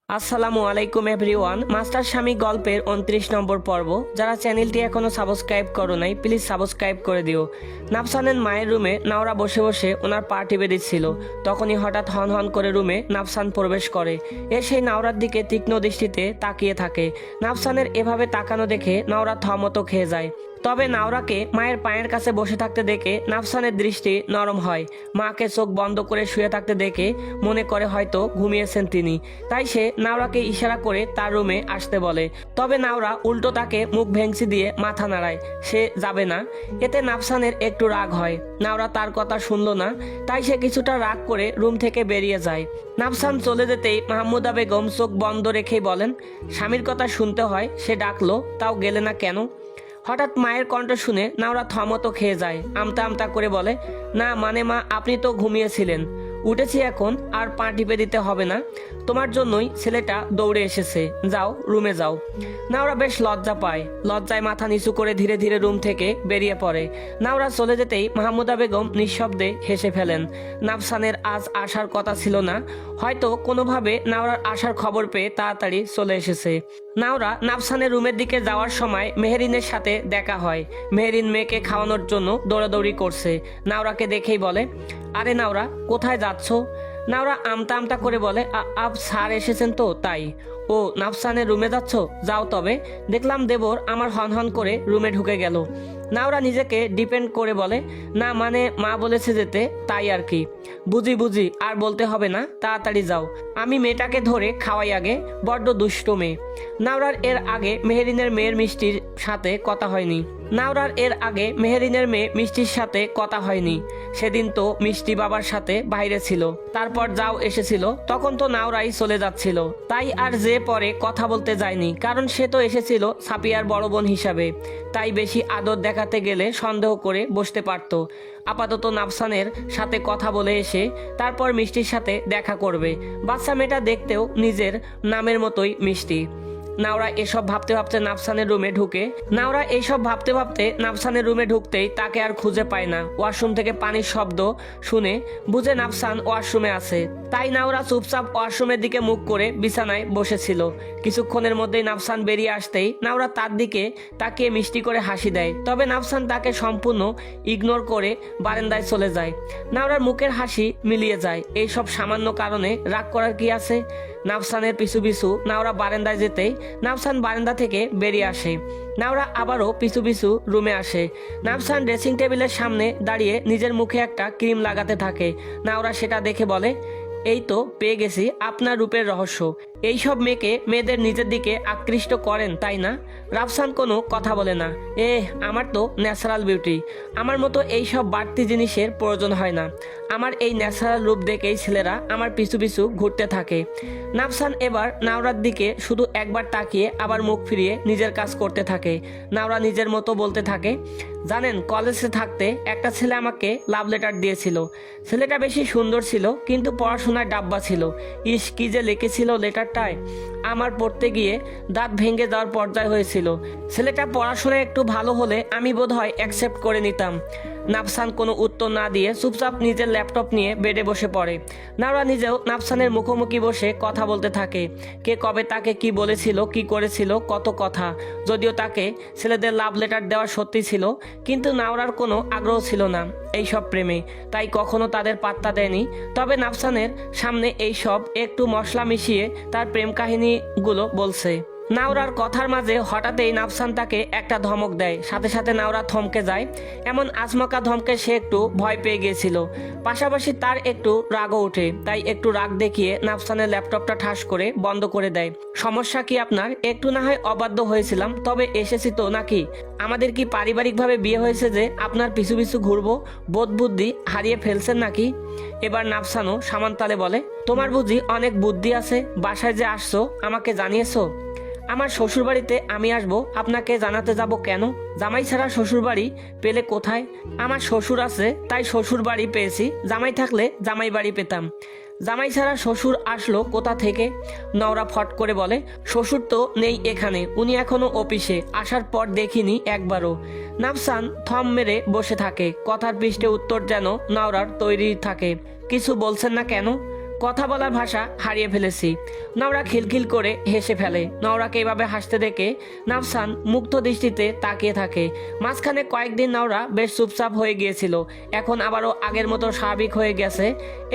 আসসালামু আলাইকুম everyone. Master স্বামী গল্পের 29 নম্বর পর্ব। যারা চ্যানেলটি এখনো সাবস্ক্রাইব করো নাই প্লিজ সাবস্ক্রাইব করে দিও। নাফসানের মায়ের রুমে নাওরা বসে বসে ওনার পা টিপে দিচ্ছিল। তখনই হঠাৎ হন হন করে রুমে নাফসান প্রবেশ করে। সেই নাওরার দিকে তীক্ষ্ণ দৃষ্টিতে তাকিয়ে থাকে। নাফসানের এভাবে তাকানো দেখে নাওরা থমতো খেয়ে যায়। তবে নাওরাকে মায়ের পায়ের কাছে বসে থাকতে দেখে নাফসানের দৃষ্টি নরম হয়। মাকে চোখ বন্ধ করে শুয়ে থাকতে দেখে মনে করে হয়তো ঘুমিয়েছেন তিনি। তাই সে নাওরাকে ইশারা করে তার রুমে আসতে বলে। তবে নাওরা উল্টো তাকে মুখ ভেঙচি দিয়ে মাথা নাড়ায়, সে যাবে না। এতে নাফসানের একটু রাগ হয়। নাওরা তার কথা শুনল না, তাই সে কিছুটা রাগ করে রুম থেকে বেরিয়ে যায়। নাফসান চলে যেতেই মাহমুদা বেগম চোখ বন্ধ রেখেই বলেন, স্বামীর কথা শুনতে হয়, সে ডাকলো তাও গেলে না কেন? হঠাৎ মায়ের কণ্ঠ শুনে নাওরা থমতো খেয়ে যায়। আমতা আমতা করে বলে, না মানে মা, আপনি তো ঘুমিয়েছিলেন। উঠেছি এখন, আর পা টিপে দিতে হবে না। তোমার জন্যই ছেলেটা দৌড়ে এসেছে, যাও রুমে যাও। নাওরা বেশ লজ্জা পায়। লজ্জায় মাথা নিচু করে ধীরে ধীরে রুম থেকে বেরিয়ে পড়ে। নাওরা চলে যেতেই মাহমুদা বেগম নিঃশব্দে হেসে ফেলেন। নাফসানের আজ আসার কথা ছিল না, হয়তো কোনোভাবে নাওরার আসার খবর পেয়ে তাড়াতাড়ি চলে এসেছে। নাওরা নাফসানের রুমের দিকে যাওয়ার সময় মেহেরিনের সাথে দেখা হয়। মেহেরিন মেয়েকে খাওয়ানোর জন্য দৌড়াদৌড়ি করছে। নাওরাকে দেখেই বলে, আরে নাওরা, কোথায় যাচ্ছ? নাওরা আমতা আমতা করে বলে, আপ স্যার এসেছেন তো তাই। ও, নাফসানের রুমে যাচ্ছ? যাও তবে। দেখলাম দেবর আমার হন হন করে রুমে ঢুকে গেল। নাওরা নিজেকে ডিপেন্ড করে বলে, না মানে মা বলেছে যেতে, তাই আর কি। বুঝি বুঝি, আর বলতে হবে না, তাড়াতাড়ি যাও। আমি মেয়েটাকে ধরে খাওয়াই আগে, বড্ড দুষ্ট মেয়ে। নাওরার এর আগে মেহেরিনের মেয়ের মিষ্টির সাথে কথা হয়নি। মিষ্টির সাথে কথা হয়নি। সেদিন তো মিষ্টি বাবার সাথে বাইরে ছিল, তারপর যাও এসেছিল, তখন তো নাওরাই চলে যাচ্ছিল। তাই আর যে পরে কথা বলতে যায়নি, কারণ সে তো এসেছিল সাপিয়ার বড় বোন হিসাবে। তাই বেশি আদর দেখাতে গেলে সন্দেহ করে বসতে পারত। আপাতত নাফসানের সাথে কথা বলে এসে তারপর মিষ্টির সাথে দেখা করবে। বাচ্চা মেয়েটা দেখতেও নিজের নামের মতোই মিষ্টি। নাওরা এসব ভাবতে ভাবতে নাফসানের রুমে ঢুকতেই তাকে আর খুঁজে পায় না। ওয়াশরুম থেকে পানির শব্দ শুনে বুঝে নাফসান ওয়াশরুমে আছে। তাই নাওরা চুপচাপ ওয়াশরুমের দিকে মুখ করে বিছানায় বসেছিল। কিছুক্ষণের মধ্যেই নাফসান বেরিয়ে আসতেই নাওরা তার দিকে তাকিয়ে মিষ্টি করে হাসি দেয়। তবে নাফসান তাকে সম্পূর্ণ ইগনোর করে বারান্দায় চলে যায়। নাওরার মুখের হাসি মিলিয়ে যায়। এই সব সামান্য কারণে রাগ করার কি আছে? নাফসানের পিছু পিছু নাওরা বারান্দায় যেতেই নাফসান বারান্দা থেকে বেরিয়ে আসে। নাওরা আবারও পিছু পিছু রুমে আসে। নাফসান ড্রেসিং টেবিলের সামনে দাঁড়িয়ে নিজের মুখে একটা ক্রিম লাগাতে থাকে। নাওরা সেটা দেখে বলে, এই তো পেয়ে গেছি আপনার রূপের রহস্য। এইসব মেয়েদের নিজের দিকে আকৃষ্ট করেন তাই না? রাফসান কোনো কথা বলে না। আমার তো ন্যাচারাল বিউটি, আমার মতো এইসব বাড়তি জিনিসের প্রয়োজন হয় না। আমার এই ন্যাচারাল রূপ দেখেই ছেলেরা আমার পিছু পিছু ঘুরতে থাকে। নাফসান এবার নাওরার দিকে শুধু একবার তাকিয়ে আবার মুখ ফিরিয়ে নিজের কাজ করতে থাকে। নাওরা নিজের মতো বলতে থাকে, জানেন কলেজে থাকতে একটা ছেলে আমাকে লাভ লেটার দিয়েছিল। ছেলেটা বেশি সুন্দর ছিল, কিন্তু পড়াশোনায় ডাব্বা ছিল। ইস, কি যে লিখেছিল লেটারটায়, আমার পড়তে গিয়ে দাঁত ভেঙে যাওয়ার পর্যায়ে হয়েছিল। ছেলেটা পড়াশোনায় একটু ভালো হলে আমি বোধহয় অ্যাকসেপ্ট করে নিতাম। নাফসান কোনো উত্তর না দিয়ে চুপচাপ নিজের ল্যাপটপ নিয়ে বেডে বসে পড়ে। নাওরা নিজেও নাফসানের মুখোমুখি বসে কথা বলতে থাকে। কে কবে তাকে কি বলেছিল, কি করেছিল, কত কথা। যদিও তাকে ছেলেদের লাভ লেটার দেওয়া সত্যি ছিল, কিন্তু নাওরার কোনো আগ্রহ ছিল না এইসব প্রেমে, তাই কখনো তাদের পাত্তা দেয়নি। তবে নাফসানের সামনে এইসব একটু মশলা মিশিয়ে তার প্রেম কাহিনীগুলো বলছে। নাওরার কথার মাঝে হঠাৎই নাফসান তাকে একটা ধমক দেয়। সাথে সাথে নাওরা থমকে যায়। এমন আচমকা ধমকে সে একটু ভয় পেয়ে গিয়েছিল। পাশাপাশি তার একটু রাগও ওঠে। তাই একটু রাগ দেখিয়ে নাফসানের ল্যাপটপটা ঠাস করে বন্ধ করে দেয়। সমস্যা কি আপনার? একটু না হয় অবাধ্য হয়েছিলাম, তবে এসেছি তো নাকি? আমাদের কি পারিবারিকভাবে বিয়ে হয়েছে যে আপনার পিছু পিছু ঘুরবো? বোধ বুদ্ধি হারিয়ে ফেলছেন নাকি? এবার নাফসানও সামান্তালে বলে, তোমার বুঝি অনেক বুদ্ধি আছে? বাসায় যে আসছো আমাকে জানিয়েছো? আমার শ্বশুরবাড়িতে আমি আসবো, আপনাকে জানাতে যাব কেন? জামাই ছাড়া শ্বশুরবাড়ি পেলে কোথায়? আমার শ্বশুর আছে তাই শ্বশুর বাড়ি পেয়েছি, জামাই থাকলে জামাই বাড়ি পেতাম। জামাই ছাড়া শ্বশুর আসলো কোথা থেকে? নওরা ফট করে বলে, শ্বশুর তো নেই এখানে, উনি এখনো অফিসে, আসার পর দেখিনি একবারও। নাফসান থম মেরে বসে থাকে। কথার পৃষ্ঠে উত্তর যেন নওরার তৈরি থাকে। কিছু বলছেন না কেন? কথা বলার ভাষা হারিয়ে ফেলেছি। নওরা খিলখিল করে হেসে ফেলে। নওরাকে এভাবে হাসতে দেখে নাফসান মুগ্ধ দৃষ্টিতে তাকিয়ে থাকে। মাঝখানে কয়েকদিন নওরা বেশ চুপচাপ হয়ে গিয়েছিল, এখন আবারও আগের মতো স্বাভাবিক হয়ে গেছে।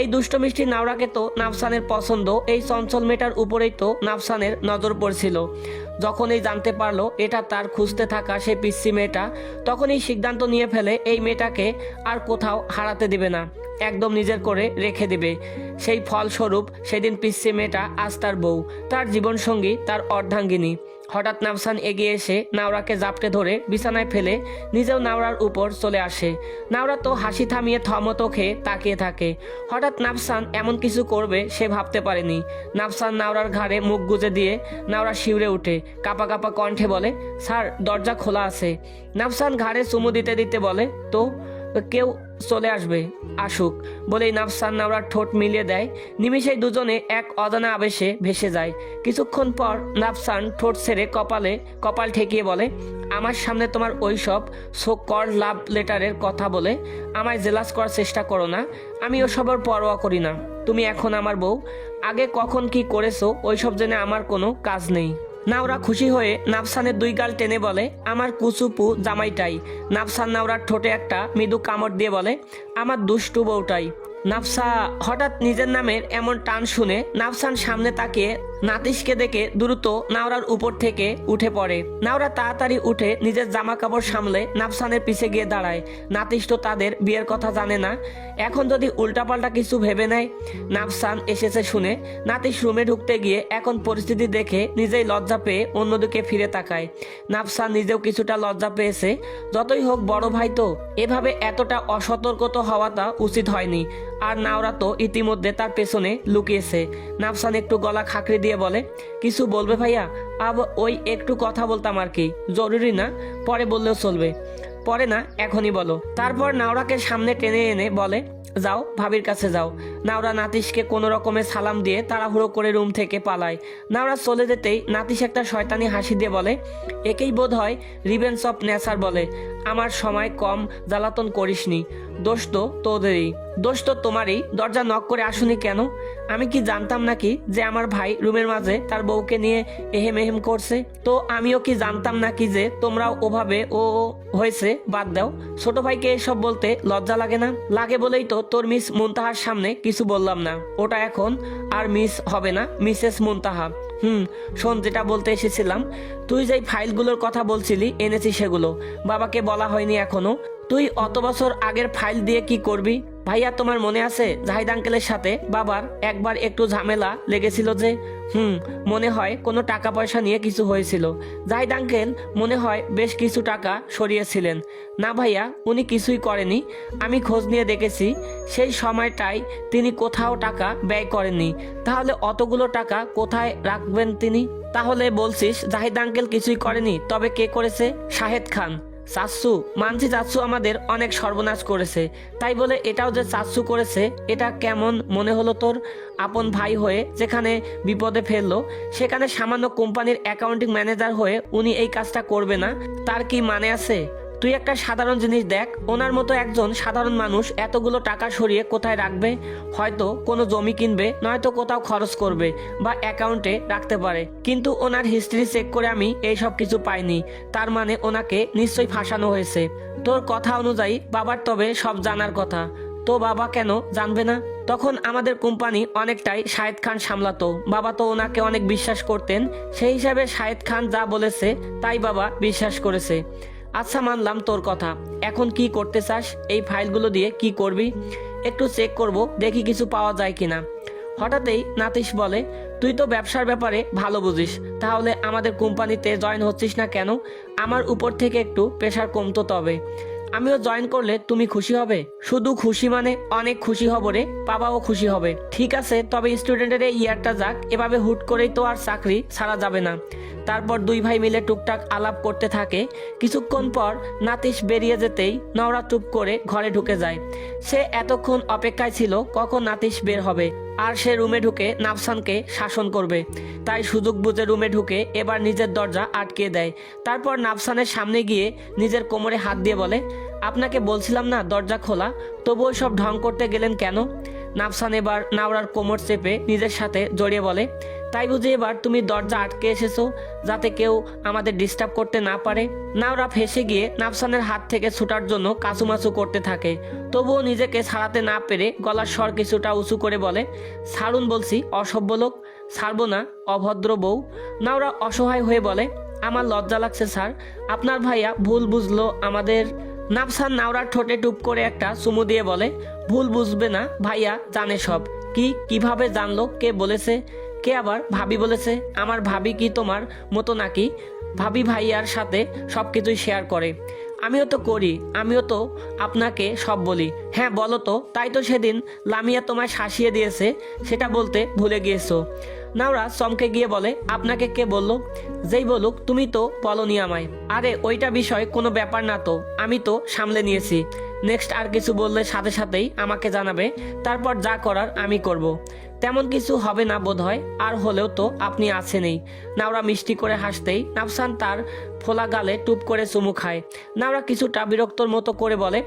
এই দুষ্ট মিষ্টি নওরাকে তো নাফসানের পছন্দ, এই চঞ্চল মেয়েটার উপরেই তো নাফসানের নজর পড়ছিল। যখনই জানতে পারলো এটা তার খুঁজতে থাকা সেই পিচ্ছি মেয়েটা, তখনই সিদ্ধান্ত নিয়ে ফেলে এই মেয়েটাকে আর কোথাও হারাতে দিবে না, একদম নিজের করে রেখে দিবে। সেই ফলস্বরূপ সেদিন পিচ্ছি মেয়েটা আজ তার বউ, তার জীবনসঙ্গী, তার অর্ধাঙ্গিনী। হঠাৎ নাফসান এগিয়ে এসে নাওরাকে জাপটে ধরে বিছানায় ফেলে নিজেও নাওরার উপর চলে আসে। নাওরা তো হাসি থামিয়ে থমতো খেয়ে তাকিয়ে থাকে। হঠাৎ নাফসান এমন কিছু করবে সে ভাবতে পারেনি। নাফসান নাওরার ঘাড়ে মুখ গুজে দিয়ে নাওরা শিউরে উঠে কাপা কাপা কণ্ঠে বলে, স্যার দরজা খোলা আছে। নাফসান ঘাড়ে চুমু দিতে দিতে বলে, তো কেউ চলে আসবে, আসুক বলেই নাফসান নাওরার ঠোঁট মিলিয়ে দেয়। নিমিষেই দুজনে এক অজানা আবেশে ভেসে যায়। কিছুক্ষণ পর নাফসান ঠোঁট ছেড়ে কপাল ঠেকিয়ে বলে, আমার সামনে তোমার ওইসব সো কল লাভ লেটারের কথা বলে আমায় জেলাস করার চেষ্টা করো না। আমি ওসবের পরোয়া করি না। তুমি এখন আমার বউ, আগে কখন কি করেছো ওইসব জেনে আমার কোনো কাজ নেই। নাওরা খুশি হয়ে নাফসানের দুই গাল টেনে বলে, আমার কুচুপু জামাইটাই। নাফসান নাওরার ঠোঁটে একটা মৃদু কামড় দিয়ে বলে, আমার দুষ্টু বউটাই। নাফসা হঠাৎ নিজের নামের এমন টান শুনে নাফসান সামনে তাকিয়ে নাতিশকে দেখে দ্রুত নাওরার উপর থেকে উঠে পড়ে। নাওরা তাড়াতাড়ি উঠে নিজের জামা কাপড় সামলে নাফসানের পিছে গিয়ে দাঁড়ায়। নাতিশ তো তাদের বিয়ের কথা জানে না, এখন যদি উল্টাপাল্টা কিছু ভেবে নেয়। নাফসান এসেছে শুনে নাতিশ রুমে ঢুকতে গিয়ে এখন পরিস্থিতি দেখে নিজেই লজ্জা পেয়ে অন্যদিকে ফিরে তাকায়। নাফসান নিজেও কিছুটা লজ্জা পেয়েছে। যতই হোক বড় ভাই তো, এভাবে এতটা অসতর্ক তো হওয়াটা উচিত হয়নি। আর নাওরা তো ইতিমধ্যে তার পেছনে লুকিয়েছে। নাফসান একটু গলা খাকড়ি দিয়ে বলে, কিছু বলবে ভাইয়া? ওই একটু কথা বলতাম আর কি, জরুরি না, পরে বললেও চলবে। পরে না, এখনই বলো। তারপর নাওরাকে সামনে টেনে এনে বলে, যাও ভাবির কাছে যাও। নাওরা নাতিশকে কোনো রকমের সালাম দিয়ে তাড়াহুড়ো করে রুম থেকে পালায়। নাওরা চলে যেতেই নাতিশ একটা শয়তানি হাসি দিয়ে বলে, একেই বোধ হয় রিভেঞ্জ অফ নেচার বলে। আমার সময় কম জ্বালাতন করিসনি, দোষ তো তোদেরই, দোষ তো তোমারই। দরজা নক করে আসুনি কেন? আমি কি জানতাম নাকি যে আমার ভাই রুমের মাঝে তার বউকে নিয়ে এহেম এহেম করছে? তো আমিও কি জানতাম নাকি যে তোমরাও ওভাবে ও হয়েছে? বাদ দাও, ছোট ভাইকে এসব বলতে লজ্জা লাগে না? লাগে বলেই তো তোর মিস মুনতাহার সামনে কিছু বললাম না। ওটা এখন আর মিস হবে না, মিসেস মুনতাহা। শোন, যেটা বলতে এসেছিলাম, তুই যেই ফাইলগুলোর কথা বলছিলি এনেছি সেগুলো বাবাকে বলা হয়নি এখনো। তুই অত বছর আগের ফাইল দিয়ে কি করবি? ভাইয়া তোমার মনে আছে জাহিদ আঙ্কেলের সাথে বাবার একবার একটু ঝামেলা লেগেছিল যে? মনে হয় কোনো টাকা পয়সা নিয়ে কিছু হয়েছিল। জাহিদ আঙ্কেল মনে হয় বেশ কিছু টাকা সরিয়েছিলেন। না ভাইয়া, উনি কিছুই করেনি। আমি খোঁজ নিয়ে দেখেছি সেই সময়টায় তিনি কোথাও টাকা ব্যয় করেননি। তাহলে অতগুলো টাকা কোথায় রাখবেন তিনি? তাহলে বলছিস জাহিদ আঙ্কেল কিছুই করেনি, তবে কে করেছে? শাহেদ খান। চাচ্ছু, মানছি চাচ্ছু আমাদের অনেক সর্বনাশ করেছে, তাই বলে এটাও যে চাচ্ছু করেছে, এটা কেমন মনে হলো তোর? আপন ভাই হয়ে যেখানে বিপদে ফেললো, সেখানে সামান্য কোম্পানির অ্যাকাউন্টিং ম্যানেজার হয়ে উনি এই কাজটা করবে না, তার কি মানে আছে? তুই একটা সাধারণ জিনিস দেখ, ওনার মতো একজন সাধারণ মানুষ এতগুলো টাকা সরিয়ে কোথায় রাখবে? হয়তো কোনো জমি কিনবে, নয়তো কোথাও খরচ করবে বা অ্যাকাউন্টে রাখতে পারে। কিন্তু ওনার হিস্ট্রি চেক করে আমি এইসব কিছু পাইনি। তার মানে ওনাকে নিশ্চয়ই ফাঁসানো হয়েছে। তোর কথা অনুযায়ী বাবার তবে সব জানার কথা। তো বাবা কেন জানবে না? তখন আমাদের কোম্পানি অনেকটাই শাহেদ খান সামলাতো। বাবা তো ওনাকে অনেক বিশ্বাস করতেন, সেই হিসাবে শাহেদ খান যা বলেছে তাই বাবা বিশ্বাস করেছে। আচ্ছা, মানলাম তোর কথা। এখন কি করতে চাস? এই ফাইলগুলো দিয়ে কি করবি? একটু চেক করব, দেখি কিছু পাওয়া যায় কিনা। হঠাৎই নাতিশ বলে, তুই তো ব্যবসার ব্যাপারে ভালো বুঝিস, তাহলে আমাদের কোম্পানিতে জয়েন হচ্ছিস না কেন? আমার উপর থেকে একটু প্রেশার কমতো তবে। আমিও জয়েন করলে তুমি খুশি হবে? শুধু খুশি মানে অনেক খুশি হব রে, বাবাও খুশি হবে। ঠিক আছে, তবে স্টুডেন্টের এই ইয়ারটা যাক, এভাবে হুট করেই তো আর চাকরি ছাড়া যাবে না। তারপর দুই ভাই মিলে টুকটাক আলাপ করতে থাকে। কিছুক্ষণ পর নাতিশ বেরিয়ে যেতেই নওরা চুপ করে ঘরে ঢুকে যায়। সে এতক্ষণ অপেক্ষায় ছিল কখন নাতিশ বের হবে আর সে রুমে ঢুকে নাফসানকে শাসন করবে। তাই সুযোগ বুঝে রুমে ঢুকে এবার নিজের দরজা আটকে দেয়। তারপর নাফসানের সামনে গিয়ে নিজের কোমরে হাত দিয়ে বলে, আপনাকে বলছিলাম না দরজা খোলা, তবুও সব ঢং করতে গেলেন কেন? নাফসান এবার নাওরার কোমর চেপে নিজের সাথে জড়িয়ে বলে, তাই বুঝি এবার তুমি দরজা আটকে এসেছো যাতে কেউ আমাদের ডিস্টার্ব করতে না পারে? নাওরা ফেসে গিয়ে নাফসানের হাত থেকে ছুটার জন্য কাচুমাচু করতে থাকে, তবুও নিজেকে ছাড়াতে না পেরে গলার স্বর কিছুটা উঁচু করে বলে, ছাড়ুন বলছি অসভ্য লোক। ছাড়বো না অভদ্র বউ। নাওরা অসহায় হয়ে বলে, আমার লজ্জা লাগছে স্যার, আপনার ভাইয়া ভুল বুঝলো আমাদের। নাফসান নাওরার ঠোঁটে টুপ করে একটা চুমু দিয়ে বলে, ভুল বুঝবে না, ভাইয়া জানে সব। কিভাবে জানলো? কে বলেছে? কে আবার? ভাবি বলেছে। আমার ভাবি কি তোমার মতো নাকি? ভাবি ভাইয়ার সাথে সব কিছুই শেয়ার করে। আমিও তো করি, আমিও তো আপনাকে সব বলি। হ্যাঁ বলো তো, তাই তো সেদিন লামিয়া তোমায় শাসিয়ে দিয়েছে, সেটা বলতে ভুলে গিয়েছো। নাওরা চমকে গিয়ে বলে, আপনাকে কে বললো? যেই বলুক, তুমি তো বলনি আমায়। আরে ওইটা বিষয় কোনো ব্যাপার না তো, আমি তো সামলে নিয়েছি। নেক্সট আর কিছু বললে সাথে সাথেই আমাকে জানাবে, তারপর যা করার আমি করব। তেমন কিছু হবে না বোধ হয়, আর হলেও তো আপনি আছেনই। নাওরা মিষ্টি করে হাসতেই নাফসান তার ফোলা গালে টুপ করে চুমু খায়। নাওরা কিছুটা বিরক্তর মতো করে বলে,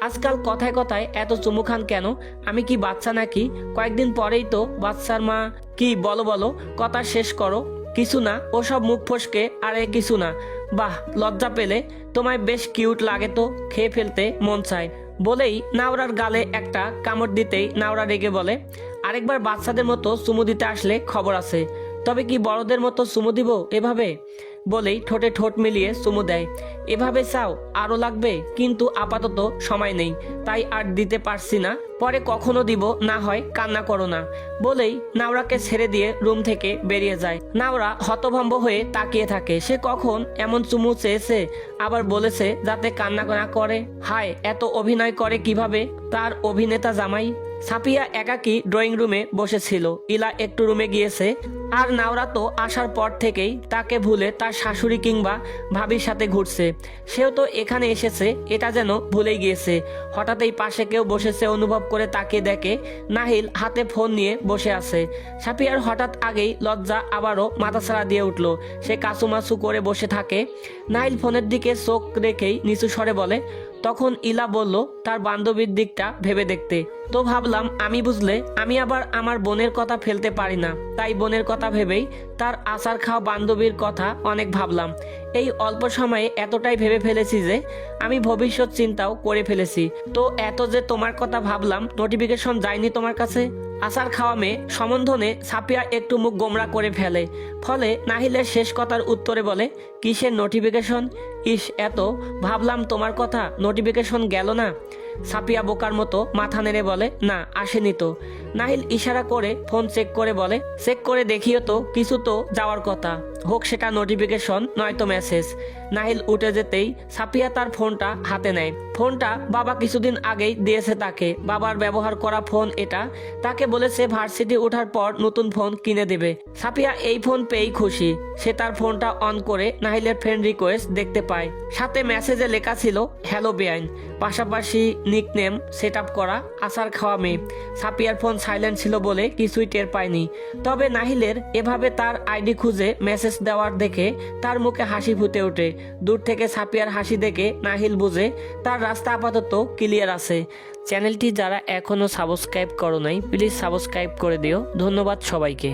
আজকাল কথায় কথায় এত চুমু খান কেন? আমি কি বাচ্চা নাকি? কয়েকদিন পরেই তো বাচ্চার মা। কি বলো বলো, কথা শেষ করো। কিছু না, ওসব মুখ ফসকে। আরে কিছু না। বাহ, লজ্জা পেলে? তোমায় বেশ কিউট লাগে তো, খেয়ে ফেলতে মন চায়। বলেই নাওরার গালে একটা কামড় দিতেই নাওরা রেগে বলে, আরেকবার বাচ্চাদের মতো চুমু দিতে আসলে খবর আছে। তবে কি বড়দের মতো চুমু দিব এভাবে? বলেই ঠোঁটে ঠোঁট মিলিয়ে চুমু দেয়। এভাবে চাও? আরও লাগবে, কিন্তু আপাতত সময় নেই, তাই আর দিতে পারছি না, পরে কখনো দিব, না হয় কান্না করো না। বলেই নাওরাকে ছেড়ে দিয়ে রুম থেকে বেরিয়ে যায়। নাওরা হতভম্ব হয়ে তাকিয়ে থাকে। সে কখন এমন চুমু চেয়েছে, আবার বলেছে যাতে কান্না না করে। হায়, এত অভিনয় করে কিভাবে তার অভিনেতা জামাই। সাফিয়া একাকী ড্রয়িং রুমে বসেছিল। ইলা একটু রুমে গিয়েছে, আর নাওরা তো আসার পর থেকেই তাকে ভুলে তার শাশুড়ি কিংবা ভাবির সাথে ঘুরছে। সেও তো এখানে এসেছে, এটা যেন ভুলেই গিয়েছে। হঠাৎই পাশে কেউ বসেছে অনুভব করে তাকিয়ে দেখে নাহিল হাতে ফোন নিয়ে বসে আছে। সাফিয়ার হঠাৎ আগেই লজ্জা আবারও মাথাছাড়া দিয়ে উঠল। সে কাচুমাচু করে বসে থাকে। নাহিল ফোনের দিকে চোখ রেখেই নিচু স্বরে বলে, তখন ইলা বলল তার বান্ধবীর দিকটা ভেবে দেখতে। তো ভাবলাম আমি বুঝলে আমি আবার আমার বোনের কথা ফেলতে পারি না, তাই বোনের কথা ভেবেই তার আচার খাওয়া বান্ধবীর কথা অনেক ভাবলাম। এই অল্প সময়ে এতটাই ভেবে ফেলেছি যে আমি ভবিষ্যৎ চিন্তাও করে ফেলেছি। তো এত যে তোমার কথা ভাবলাম, নোটিফিকেশন যায়নি তোমার কাছে? আচার খাওয়া মেয়ে সম্বন্ধনে সাফিয়া একটু মুখ গোমরা করে ফেলে। ফলে নাহিলের শেষ কথার উত্তরে বলে, কিসের নোটিফিকেশন? ইস, এত ভাবলাম তোমার কথা, নোটিফিকেশন গেল না? সাফিয়া বোকার মতো মাথা নেড়ে বলে, না আসেনি তো। নাহিল ইশারা করে ফোন চেক করে বলে, চেক করে দেখিও তো, কিছু তো যাওয়ার কথা, হোক সেটা নোটিফিকেশন নয়তো মেসেজ। নাহিল উঠে যেতেই সাফিয়া তার ফোনটা হাতে নেয়। ফোনটা বাবা কিছুদিন আগেই দিয়েছে তাকে, বাবার ব্যবহার করা ফোন এটা। তাকে বলেছে ভার্সিটি ওঠার পর নতুন ফোন কিনে দেবে। সাফিয়া এই ফোন পেয়েই খুশি। সে তার ফোনটা অন করে নাহিলের ফ্রেন্ড রিকোয়েস্ট দেখতে পায়। সাথে মেসেজে লেখা ছিল, হ্যালো বেআইন, পাশাপাশি নিকনেম সেট আপ করা আচার খাওয়া মেয়ে। সাফিয়ার ফোন সাইলেন্ট ছিল বলে কিছুই টের পায়নি। তবে নাহিলের এভাবে তার আইডি খুঁজে মেসেজ দেওয়ার দেখে তার মুখে হাসি ফুটে ওঠে। দূর থেকে সাফিয়ার হাসি দেখে নাহিল বুঝে তার রাস্তা আপাতত ক্লিয়ার আছে। চ্যানেলটি যারা এখনো সাবস্ক্রাইব করো নাই, প্লিজ সাবস্ক্রাইব করে দিও। ধন্যবাদ সবাইকে।